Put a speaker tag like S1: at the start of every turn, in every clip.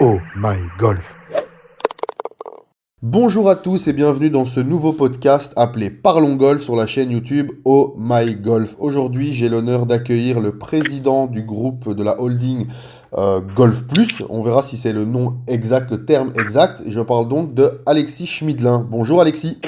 S1: Oh my golf. Bonjour à tous et bienvenue dans ce nouveau podcast appelé Parlons Golf sur la chaîne YouTube Oh my golf. Aujourd'hui, j'ai l'honneur d'accueillir le président du groupe de la holding Golf Plus. On verra si c'est le nom exact, le terme exact. Je parle donc de Alexis Schmidlin. Bonjour Alexis.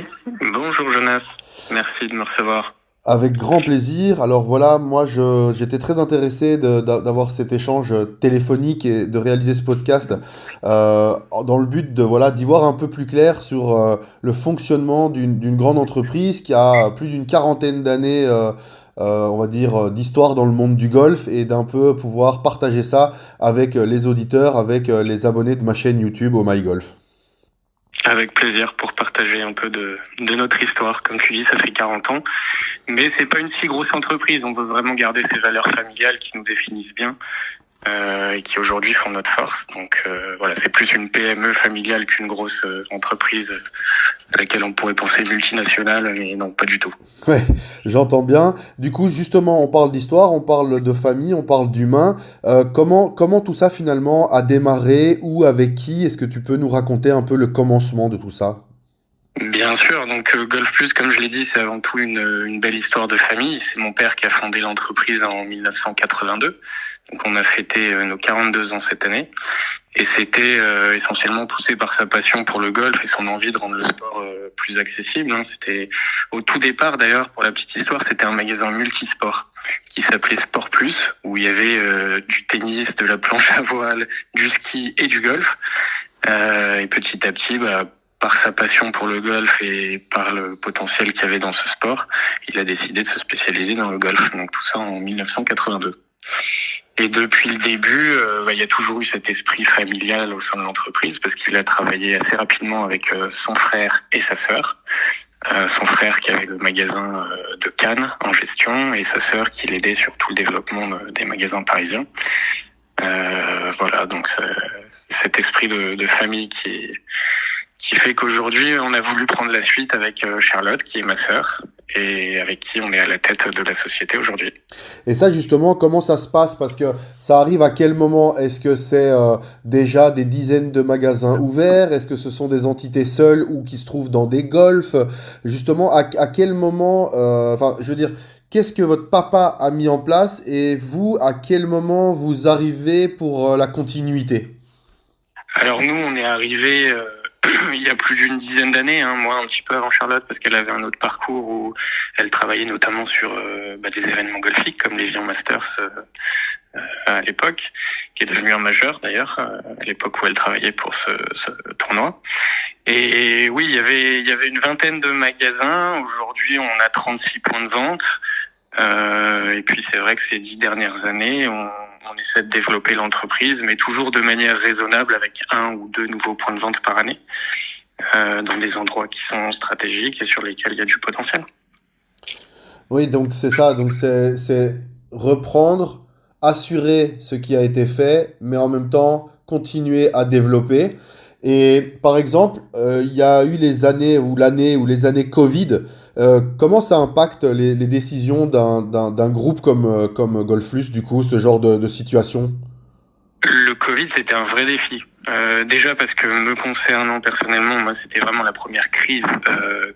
S2: Bonjour Jonas, merci de me recevoir.
S1: Avec grand plaisir. Alors voilà, moi j'étais très intéressé d'avoir cet échange téléphonique et de réaliser ce podcast dans le but de voilà d'y voir un peu plus clair sur le fonctionnement d'une grande entreprise qui a plus d'une quarantaine d'années, on va dire, d'histoire dans le monde du golf et d'un peu pouvoir partager ça avec les auditeurs, avec les abonnés de ma chaîne YouTube Oh My Golf.
S2: Avec plaisir pour partager un peu de notre histoire. Comme tu dis, ça fait 40 ans, mais c'est pas une si grosse entreprise. On veut vraiment garder ces valeurs familiales qui nous définissent bien et qui aujourd'hui font notre force. Donc voilà, c'est plus une PME familiale qu'une grosse entreprise à laquelle on pourrait penser multinationale, mais non, pas du tout.
S1: Ouais, j'entends bien. Du coup, justement, on parle d'histoire, on parle de famille, on parle d'humain. Comment tout ça finalement a démarré ou avec qui? Est-ce que tu peux nous raconter un peu le commencement de tout ça?
S2: Bien sûr, donc Golf Plus, comme je l'ai dit, c'est avant tout une belle histoire de famille. C'est mon père qui a fondé l'entreprise en 1982. Donc on a fêté nos 42 ans cette année. Et c'était essentiellement poussé par sa passion pour le golf et son envie de rendre le sport plus accessible. C'était au tout départ, d'ailleurs, pour la petite histoire, c'était un magasin multisport qui s'appelait Sport Plus, où il y avait du tennis, de la planche à voile, du ski et du golf. Et petit à petit, par sa passion pour le golf et par le potentiel qu'il y avait dans ce sport, il a décidé de se spécialiser dans le golf. Donc tout ça en 1982. Et depuis le début, il y a toujours eu cet esprit familial au sein de l'entreprise parce qu'il a travaillé assez rapidement avec son frère et sa sœur. Son frère qui avait le magasin de Cannes en gestion et sa sœur qui l'aidait sur tout le développement des magasins parisiens. Voilà, donc c'est cet esprit de famille qui fait qu'aujourd'hui, on a voulu prendre la suite avec Charlotte, qui est ma sœur, et avec qui on est à la tête de la société aujourd'hui.
S1: Et ça, justement, comment ça se passe? Parce que ça arrive à quel moment? Est-ce que c'est déjà des dizaines de magasins ouverts? Est-ce que ce sont des entités seules ou qui se trouvent dans des golfs? Justement, à quel moment, enfin, je veux dire, qu'est-ce que votre papa a mis en place et vous, à quel moment vous arrivez pour la continuité?
S2: Alors nous, on est arrivés il y a plus d'une dizaine d'années, moi un petit peu avant Charlotte, parce qu'elle avait un autre parcours où elle travaillait notamment sur des événements golfiques comme l'Evian Masters à l'époque, qui est devenu un majeur d'ailleurs, à l'époque où elle travaillait pour ce tournoi. Et oui, il y avait une vingtaine de magasins. Aujourd'hui, on a 36 points de vente. Et puis c'est vrai que ces 10 dernières années, on essaie de développer l'entreprise, mais toujours de manière raisonnable avec 1 ou 2 nouveaux points de vente par année, dans des endroits qui sont stratégiques et sur lesquels il y a du potentiel.
S1: Oui, donc c'est ça, donc c'est reprendre, assurer ce qui a été fait, mais en même temps continuer à développer. Et par exemple, il y a eu les années ou l'année ou les années Covid. Comment ça impacte les décisions d'un groupe comme Golf Plus, du coup, ce genre de situation?
S2: Le Covid, c'était un vrai défi. Déjà parce que me concernant personnellement, moi, c'était vraiment la première crise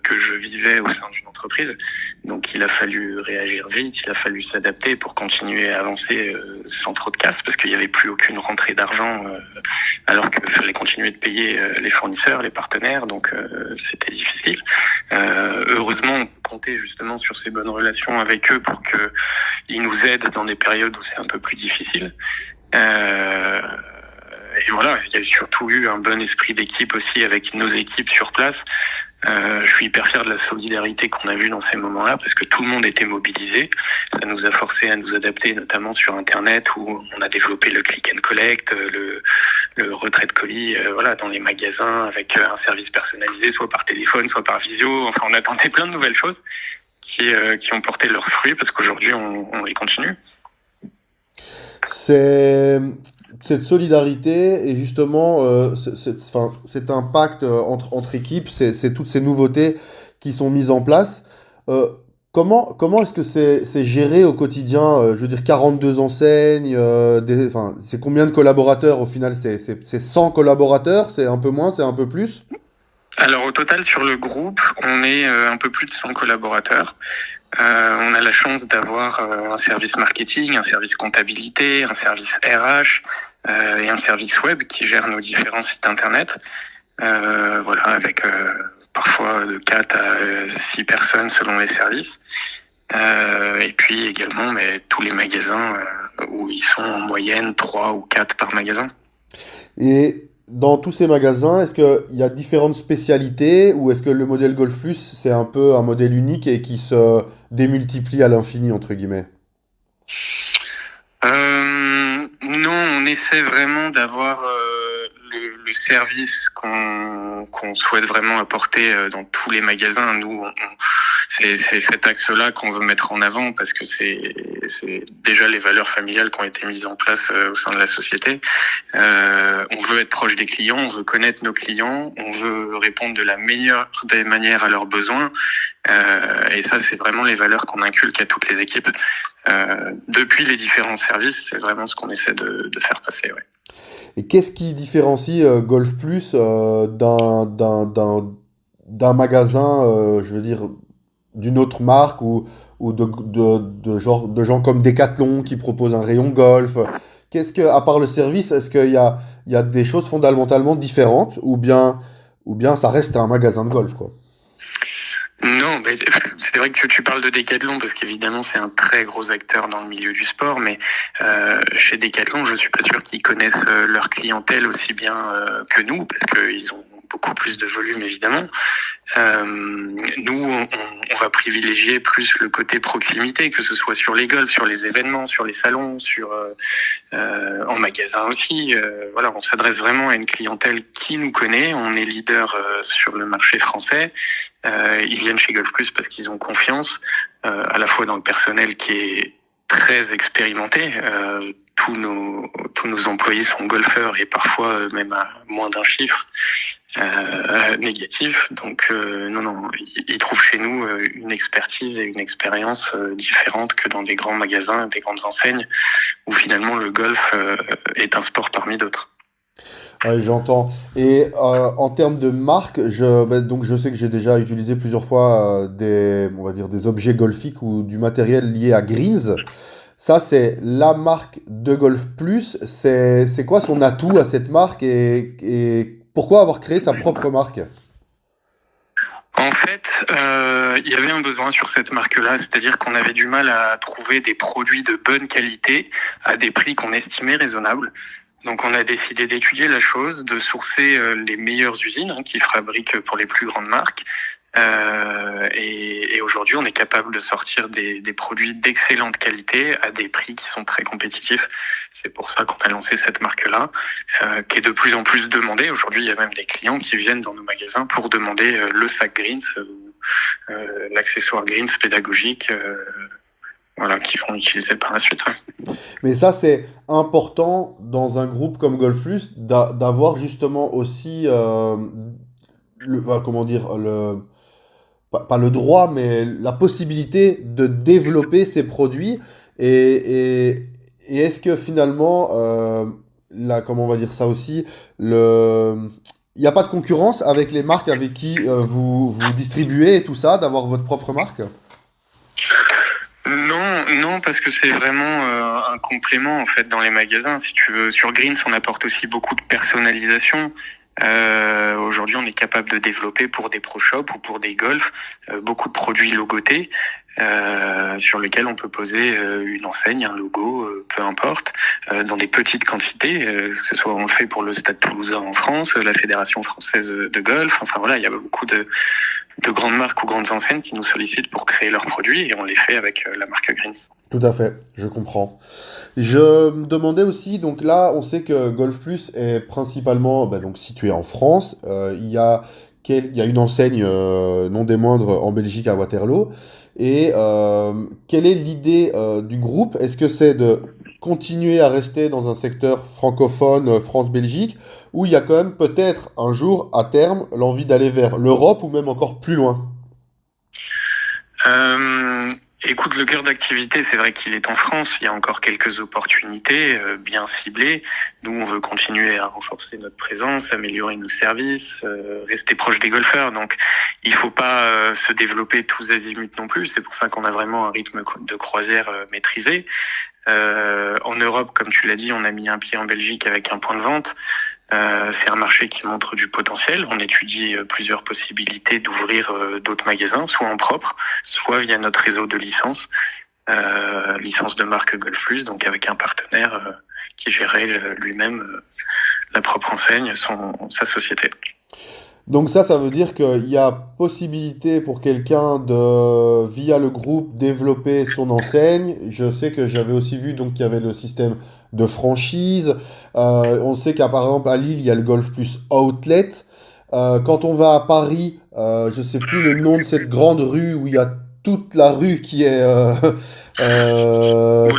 S2: que je vivais au sein d'une entreprise. Donc, il a fallu réagir vite, il a fallu s'adapter pour continuer à avancer sans trop de casse, parce qu'il n'y avait plus aucune rentrée d'argent, alors qu'il fallait continuer de payer les fournisseurs, les partenaires. Donc, c'était difficile. Heureusement, on comptait justement sur ces bonnes relations avec eux pour qu'ils nous aident dans des périodes où c'est un peu plus difficile. Et voilà, il y a surtout eu un bon esprit d'équipe aussi avec nos équipes sur place. Je suis hyper fier de la solidarité qu'on a vue dans ces moments-là parce que tout le monde était mobilisé. Ça nous a forcé à nous adapter, notamment sur Internet où on a développé le click and collect, le retrait de colis, voilà, dans les magasins avec un service personnalisé, soit par téléphone, soit par visio. Enfin, on attendait plein de nouvelles choses qui ont porté leurs fruits parce qu'aujourd'hui, on les continue.
S1: C'est cette solidarité et justement enfin, cet impact entre équipes, c'est toutes ces nouveautés qui sont mises en place. Euh, comment est-ce que c'est géré au quotidien? Je veux dire, 42 enseignes, enfin, c'est combien de collaborateurs au final? C'est 100 collaborateurs? C'est un peu moins? C'est un peu plus?
S2: Alors au total sur le groupe, on est un peu plus de 100 collaborateurs. On a la chance d'avoir un service marketing, un service comptabilité, un service RH et un service web qui gère nos différents sites internet. Voilà, avec parfois de 4 à 6 personnes selon les services. Et puis également tous les magasins où ils sont en moyenne 3 ou 4 par magasin.
S1: Et dans tous ces magasins, est-ce qu'il y a différentes spécialités ou est-ce que le modèle Golf Plus, c'est un peu un modèle unique et qui se démultiplie à l'infini, entre guillemets?
S2: Non, on essaie vraiment d'avoir le service qu'on souhaite vraiment apporter dans tous les magasins. Nous, c'est cet axe-là qu'on veut mettre en avant parce que c'est déjà les valeurs familiales qui ont été mises en place au sein de la société. On veut être proche des clients, on veut connaître nos clients, on veut répondre de la meilleure des manières à leurs besoins. Et ça, c'est vraiment les valeurs qu'on inculque à toutes les équipes. Depuis les différents services, c'est vraiment ce qu'on essaie de faire passer. Ouais.
S1: Et qu'est-ce qui différencie Golf Plus d'un magasin, je veux dire, d'une autre marque ou de gens comme Decathlon qui proposent un rayon golf? Qu'est-ce que, à part le service, est-ce qu'il y a des choses fondamentalement différentes ou bien ça reste un magasin de golf, quoi?
S2: Non, mais c'est vrai que tu parles de Decathlon parce qu'évidemment c'est un très gros acteur dans le milieu du sport, mais chez Decathlon, je suis pas sûr qu'ils connaissent leur clientèle aussi bien que nous parce qu'ils ont beaucoup plus de volume évidemment. Nous, on va privilégier plus le côté proximité, que ce soit sur les golfs, sur les événements, sur les salons, en magasin aussi. Voilà, on s'adresse vraiment à une clientèle qui nous connaît. On est leader sur le marché français. Ils viennent chez Golf Plus parce qu'ils ont confiance, à la fois dans le personnel qui est très expérimenté. Tous nos employés sont golfeurs et parfois même à moins d'un chiffre négatif. Donc non, ils trouvent chez nous une expertise et une expérience différente que dans des grands magasins, des grandes enseignes, où finalement le golf est un sport parmi d'autres.
S1: Oui, j'entends. Et en termes de marque, donc je sais que j'ai déjà utilisé plusieurs fois on va dire des objets golfiques ou du matériel lié à Greens. Ça, c'est la marque de Golf Plus. C'est quoi son atout à cette marque et pourquoi avoir créé sa propre marque?
S2: En fait, il y avait un besoin sur cette marque-là, c'est-à-dire qu'on avait du mal à trouver des produits de bonne qualité à des prix qu'on estimait raisonnables. Donc on a décidé d'étudier la chose, de sourcer les meilleures usines qui fabriquent pour les plus grandes marques. Et aujourd'hui, on est capable de sortir des produits d'excellente qualité à des prix qui sont très compétitifs. C'est pour ça qu'on a lancé cette marque-là, qui est de plus en plus demandée. Aujourd'hui, il y a même des clients qui viennent dans nos magasins pour demander le sac Greens ou l'accessoire Greens pédagogique, voilà, qui vont utiliser par la suite. Ouais.
S1: Mais ça, c'est important dans un groupe comme Golf Plus d'avoir justement aussi comment dire, pas le droit, mais la possibilité de développer ces produits. Et est-ce que finalement, comment on va dire ça aussi, il n'y a pas de concurrence avec les marques avec qui vous distribuez et tout ça, d'avoir votre propre marque?
S2: Non, parce que c'est vraiment un complément en fait dans les magasins. Si tu veux, sur Greens, on apporte aussi beaucoup de personnalisation. Aujourd'hui, on est capable de développer pour des pro shops ou pour des golfs beaucoup de produits logotés sur lesquels on peut poser une enseigne, un logo, peu importe, dans des petites quantités. Que ce soit on le fait pour le Stade Toulousain en France, la Fédération française de golf. Enfin voilà, il y a beaucoup de grandes marques ou grandes enseignes qui nous sollicitent pour créer leurs produits et on les fait avec la marque Greens.
S1: Tout à fait, je comprends. Je me demandais aussi, donc là, on sait que Golf Plus est principalement donc situé en France. Il y a une enseigne non des moindres en Belgique à Waterloo. Et quelle est l'idée du groupe? Est-ce que c'est de continuer à rester dans un secteur francophone France-Belgique, ou il y a quand même peut-être un jour, à terme, l'envie d'aller vers l'Europe ou même encore plus loin?
S2: Euh, Écoute, le cœur d'activité, c'est vrai qu'il est en France. Il y a encore quelques opportunités bien ciblées. Nous, on veut continuer à renforcer notre présence, améliorer nos services, rester proche des golfeurs. Donc, il faut pas se développer tous azimuts non plus. C'est pour ça qu'on a vraiment un rythme de croisière maîtrisé. En Europe, comme tu l'as dit, on a mis un pied en Belgique avec un point de vente. C'est un marché qui montre du potentiel. On étudie plusieurs possibilités d'ouvrir d'autres magasins, soit en propre, soit via notre réseau de licences, licence de marque Golf Plus, donc avec un partenaire qui gérait lui-même la propre enseigne, sa société.
S1: Donc ça veut dire qu'il y a possibilité pour quelqu'un de, via le groupe, développer son enseigne. Je sais que j'avais aussi vu donc qu'il y avait le système de franchise. On sait qu'à par exemple à Lille, il y a le Golf Plus Outlet. Quand on va à Paris, je sais plus le nom de cette grande rue où il y a toute la rue qui est c'est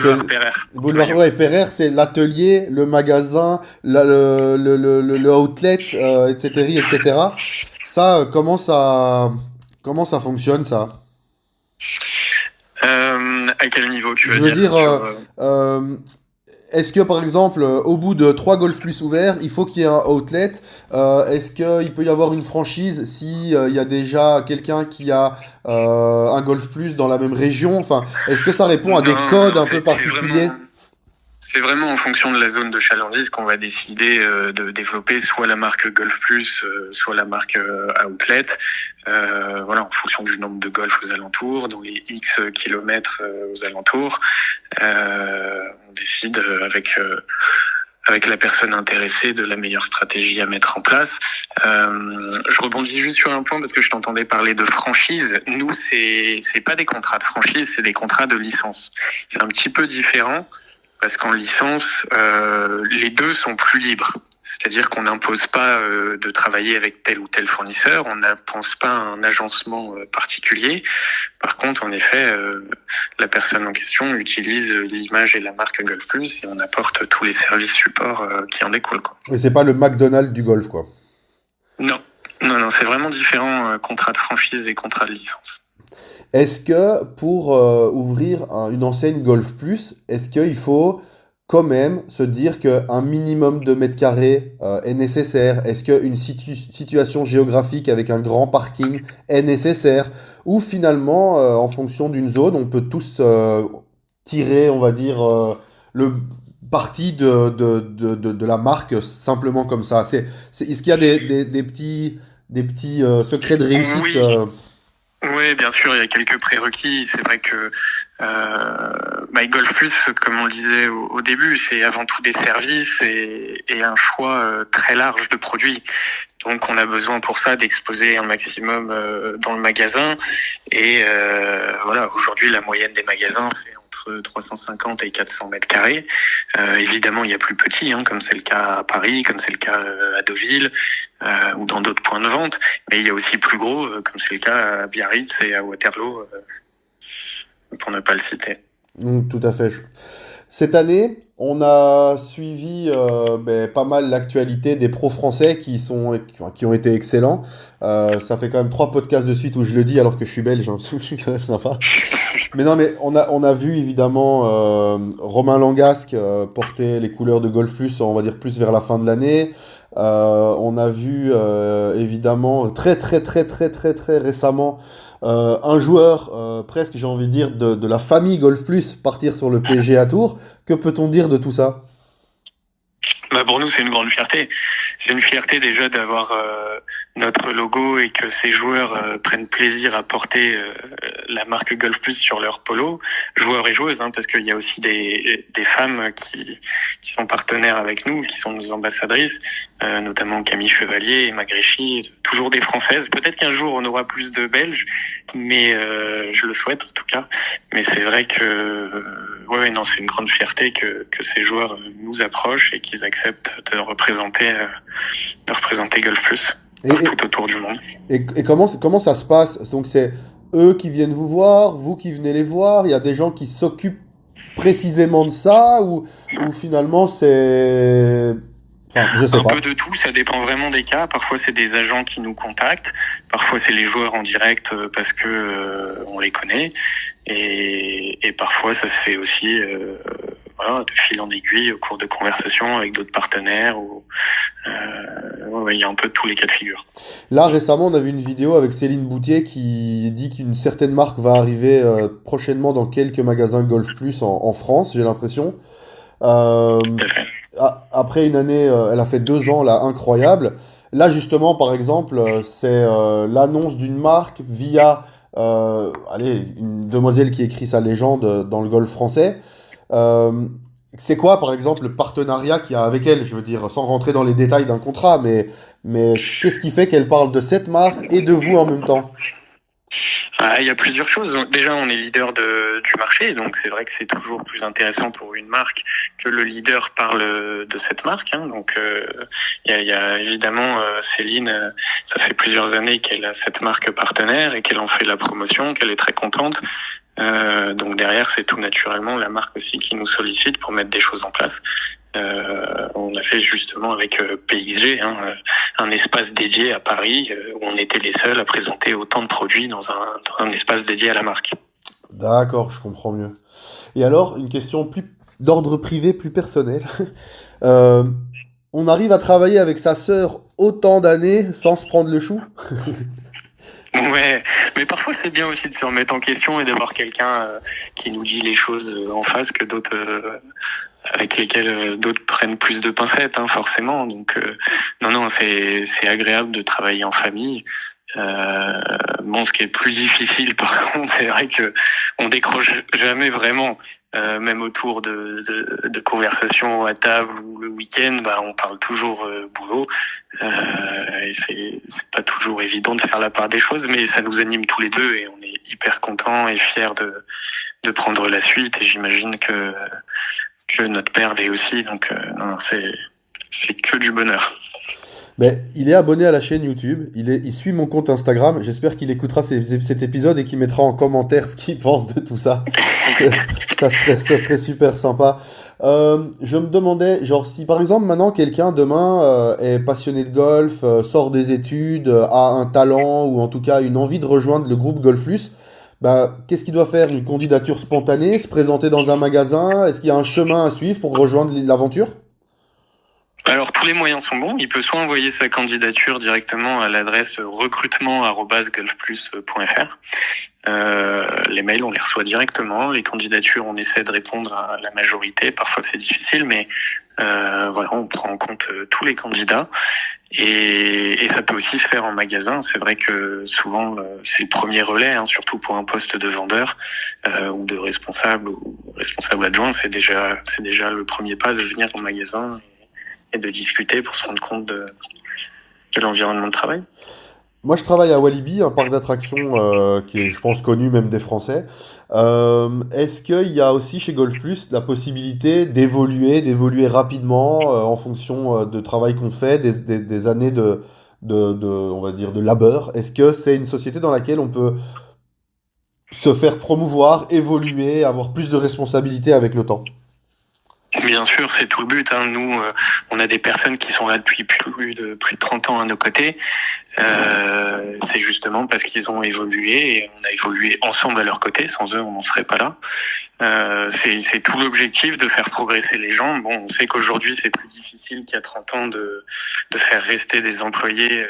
S2: Boulevard Pereire.
S1: Boulevard ouais, Pereire, c'est l'atelier, le magasin, le outlet, etc., etc. Ça, comment ça fonctionne ça?
S2: À quel niveau tu
S1: Je
S2: veux
S1: veux
S2: dire
S1: dire,
S2: sur
S1: euh, est-ce que par exemple, au bout de 3 Golf Plus ouverts, il faut qu'il y ait un outlet? Est-ce qu'il peut y avoir une franchise si il y a déjà quelqu'un qui a un Golf Plus dans la même région? Enfin, est-ce que ça répond à des
S2: Non,
S1: codes
S2: non,
S1: un peu particuliers?
S2: c'est vraiment en fonction de la zone de chalandise qu'on va décider de développer soit la marque Golf Plus, soit la marque Outlet. Voilà, en fonction du nombre de golf aux alentours, dans les X kilomètres aux alentours, on décide avec la personne intéressée de la meilleure stratégie à mettre en place. Je rebondis juste sur un point parce que je t'entendais parler de franchise. Nous, c'est pas des contrats de franchise, c'est des contrats de licence. C'est un petit peu différent. Parce qu'en licence, les deux sont plus libres. C'est-à-dire qu'on n'impose pas de travailler avec tel ou tel fournisseur, on n'impose pas un agencement particulier. Par contre, en effet, la personne en question utilise l'image et la marque Golf Plus et on apporte tous les services supports qui en découlent, quoi.
S1: Et c'est pas le McDonald's du golf, quoi.
S2: Non, non, c'est vraiment différent, contrat de franchise et contrat de licence.
S1: Est-ce que pour ouvrir une enseigne Golf Plus, est-ce qu'il faut quand même se dire qu'un minimum de mètres carrés est nécessaire? Est-ce qu'une situation géographique avec un grand parking est nécessaire? Ou finalement, en fonction d'une zone, on peut tous tirer, on va dire, le parti de la marque simplement comme ça? Est-ce qu'il y a des petits secrets de réussite
S2: Oui, oui, bien sûr, il y a quelques prérequis. C'est vrai que Golf Plus, comme on le disait au début, c'est avant tout des services et un choix très large de produits. Donc, on a besoin pour ça d'exposer un maximum dans le magasin. Et voilà, aujourd'hui, la moyenne des magasins fait entre 350 et 400 mètres carrés. Évidemment, il y a plus petit, comme c'est le cas à Paris, comme c'est le cas à Deauville ou dans d'autres points de vente. Mais il y a aussi plus gros, comme c'est le cas à Biarritz et à Waterloo, pour ne pas le citer.
S1: Tout à fait. Cette année, on a suivi pas mal l'actualité des pros français qui ont été excellents. Ça fait quand même 3 podcasts de suite où je le dis alors que je suis belge, hein. Je suis quand même sympa. Mais non, mais on a vu évidemment Romain Langasque porter les couleurs de Golf Plus, on va dire plus vers la fin de l'année. On a vu évidemment très très très très très très récemment un joueur presque, j'ai envie de dire, de la famille Golf Plus partir sur le PGA Tour. Que peut-on dire de tout ça?
S2: Pour nous, c'est une grande fierté. C'est une fierté déjà d'avoir notre logo et que ces joueurs prennent plaisir à porter la marque Golf Plus sur leur polo. Joueurs et joueuses, parce qu'il y a aussi des femmes qui sont partenaires avec nous, qui sont nos ambassadrices, notamment Camille Chevalier, Emma Gréchy, toujours des Françaises. Peut-être qu'un jour, on aura plus de Belges, mais je le souhaite en tout cas. Mais c'est vrai que non, c'est une grande fierté que ces joueurs nous approchent et qu'ils acceptent de représenter Golf Plus partout autour du monde.
S1: Et comment ça se passe? Donc c'est eux qui viennent vous voir, vous qui venez les voir, il y a des gens qui s'occupent précisément de ça, ou finalement Enfin, je sais
S2: Un
S1: pas.
S2: peu de tout, ça dépend vraiment des cas. Parfois, c'est des agents qui nous contactent. Parfois, c'est les joueurs en direct parce que on les connaît. Et parfois, ça se fait aussi voilà, de fil en aiguille au cours de conversations avec d'autres partenaires. Ouais, il y a un peu de tous les cas de figure.
S1: Là, récemment, on a vu une vidéo avec Céline Boutier qui dit qu'une certaine marque va arriver prochainement dans quelques magasins Golf Plus en France, j'ai l'impression. Euh,
S2: Tout à fait.
S1: Après une année, elle a fait 2 ans là, incroyable. Là, justement, par exemple, c'est l'annonce d'une marque via, allez, une demoiselle qui écrit sa légende dans le golf français. Euh, c'est quoi, par exemple, le partenariat qu'il y a avec elle? Je veux dire, sans rentrer dans les détails d'un contrat, mais qu'est-ce qui fait qu'elle parle de cette marque et de vous en même temps?
S2: Ah, il y a plusieurs choses. Donc, déjà, on est leader du marché, donc c'est vrai que c'est toujours plus intéressant pour une marque que le leader parle de cette marque. Hein. Donc, il y a évidemment Céline, ça fait plusieurs années qu'elle a cette marque partenaire et qu'elle en fait la promotion, qu'elle est très contente. Donc derrière, c'est tout naturellement la marque aussi qui nous sollicite pour mettre des choses en place. On a fait justement avec PXG un espace dédié à Paris où on était les seuls à présenter autant de produits dans un espace dédié à la marque.
S1: D'accord, je comprends mieux. Et alors, une question plus d'ordre privé, plus personnel. Euh, on arrive à travailler avec sa sœur autant d'années sans se prendre le chou?
S2: Ouais, mais parfois c'est bien aussi de se remettre en question et d'avoir quelqu'un qui nous dit les choses en face que d'autres avec lesquels d'autres prennent plus de pincettes, hein, forcément. Donc non, c'est agréable de travailler en famille. Bon, ce qui est plus difficile, par contre, c'est vrai que on décroche jamais vraiment, même autour de conversations à table ou le week-end, bah, on parle toujours boulot. Et c'est pas toujours évident de faire la part des choses, mais ça nous anime tous les deux et on est hyper contents et fiers de prendre la suite. Et j'imagine que notre père l'est aussi. Donc non, c'est que du bonheur.
S1: Mais il est abonné à la chaîne YouTube, il suit mon compte Instagram. J'espère qu'il écoutera cet épisode et qu'il mettra en commentaire ce qu'il pense de tout ça. Ça serait super sympa. Je me demandais, genre, si par exemple maintenant quelqu'un demain est passionné de golf, sort des études, a un talent ou en tout cas une envie de rejoindre le groupe Golf Plus, bah, qu'est-ce qu'il doit faire? Une candidature spontanée, se présenter dans un magasin? Est-ce qu'il y a un chemin à suivre pour rejoindre l'aventure?
S2: Alors tous les moyens sont bons. Il peut soit envoyer sa candidature directement à l'adresse recrutement@golfplus.fr. Les mails, on les reçoit directement. Les candidatures, on essaie de répondre à la majorité. Parfois, c'est difficile, mais voilà, on prend en compte tous les candidats. Et ça peut aussi se faire en magasin. C'est vrai que souvent, c'est le premier relais, hein, surtout pour un poste de vendeur ou de responsable ou responsable adjoint. C'est déjà le premier pas de venir au magasin et de discuter pour se rendre compte de l'environnement de travail.
S1: Moi, je travaille à Walibi, un parc d'attractions qui est, je pense, connu même des Français. Est-ce qu'il y a aussi chez Golf Plus la possibilité d'évoluer rapidement en fonction de travail qu'on fait, des années on va dire, de labeur? Est-ce que c'est une société dans laquelle on peut se faire promouvoir, évoluer, avoir plus de responsabilités avec le temps?
S2: Bien sûr, c'est tout le but. Hein. Nous, on a des personnes qui sont là depuis plus de 30 ans à nos côtés. C'est justement parce qu'ils ont évolué et on a évolué ensemble à leur côté. Sans eux, on n'en serait pas là. C'est tout l'objectif de faire progresser les gens. Bon, on sait qu'aujourd'hui, c'est plus difficile qu'il y a 30 ans de faire rester des employés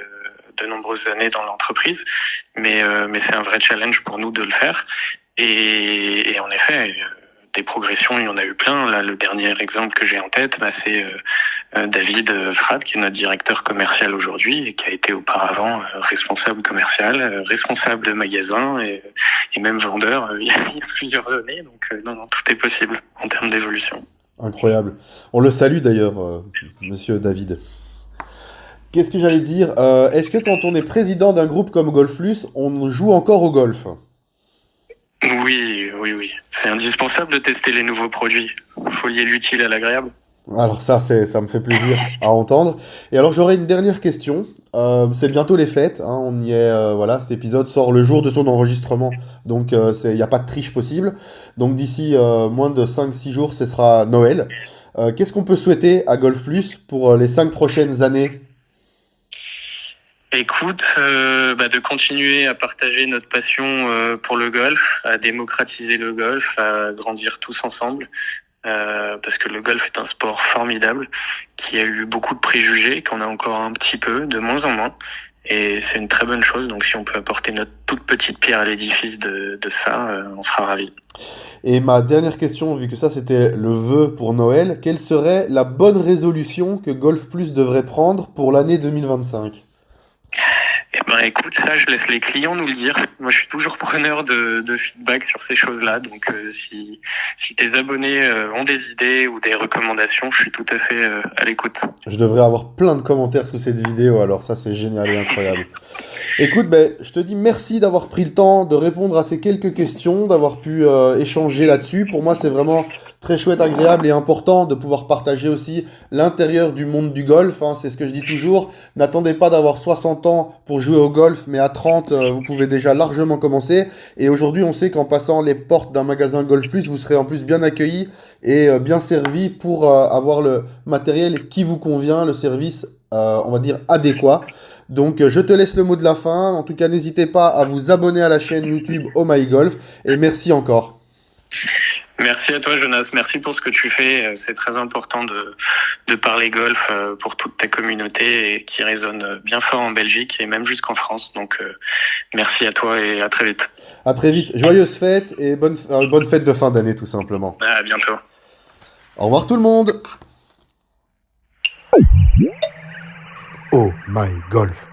S2: de nombreuses années dans l'entreprise. Mais c'est un vrai challenge pour nous de le faire. Et en effet, des progressions, il y en a eu plein. Là, le dernier exemple que j'ai en tête, bah, c'est David Frad, qui est notre directeur commercial aujourd'hui et qui a été auparavant responsable commercial, responsable de magasin et même vendeur il y a plusieurs années. Donc non, tout est possible en termes d'évolution.
S1: Incroyable. On le salue d'ailleurs, monsieur David. Qu'est-ce que j'allais dire? Est-ce que quand on est président d'un groupe comme Golf Plus, on joue encore au golf?
S2: Oui. C'est indispensable de tester les nouveaux produits. Il faut lier l'utile à l'agréable.
S1: Alors ça me fait plaisir à entendre. Et alors j'aurais une dernière question. C'est bientôt les fêtes, hein, on y est, voilà, cet épisode sort le jour de son enregistrement, donc il n'y a pas de triche possible. Donc d'ici moins de 5-6 jours, ce sera Noël. Qu'est-ce qu'on peut souhaiter à Golf Plus pour les 5 prochaines années?
S2: Écoute, de continuer à partager notre passion pour le golf, à démocratiser le golf, à grandir tous ensemble, parce que le golf est un sport formidable, qui a eu beaucoup de préjugés, qu'on a encore un petit peu, de moins en moins, et c'est une très bonne chose. Donc si on peut apporter notre toute petite pierre à l'édifice de ça, on sera ravis.
S1: Et ma dernière question, vu que ça c'était le vœu pour Noël, quelle serait la bonne résolution que Golf Plus devrait prendre pour l'année 2025?
S2: Eh ben, écoute, ça, je laisse les clients nous le dire. Moi, je suis toujours preneur de feedback sur ces choses-là. Donc, si tes abonnés ont des idées ou des recommandations, je suis tout à fait à l'écoute.
S1: Je devrais avoir plein de commentaires sous cette vidéo, alors ça c'est génial et incroyable. Écoute, je te dis merci d'avoir pris le temps de répondre à ces quelques questions, d'avoir pu échanger là-dessus. Pour moi, c'est vraiment très chouette, agréable et important de pouvoir partager aussi l'intérieur du monde du golf, hein. C'est ce que je dis toujours. N'attendez pas d'avoir 60 ans pour jouer au golf, mais à 30, vous pouvez déjà largement commencer. Et aujourd'hui, on sait qu'en passant les portes d'un magasin Golf Plus, vous serez en plus bien accueilli et bien servi pour avoir le matériel qui vous convient, le service, on va dire, adéquat. Donc, je te laisse le mot de la fin. En tout cas, n'hésitez pas à vous abonner à la chaîne YouTube Oh My Golf. Et merci encore.
S2: Merci à toi, Jonas. Merci pour ce que tu fais. C'est très important de parler golf pour toute ta communauté et qui résonne bien fort en Belgique et même jusqu'en France. Donc, merci à toi et à très vite.
S1: À très vite. Joyeuses fêtes et bonne fête de fin d'année, tout simplement.
S2: À bientôt.
S1: Au revoir tout le monde. Oh My Golf.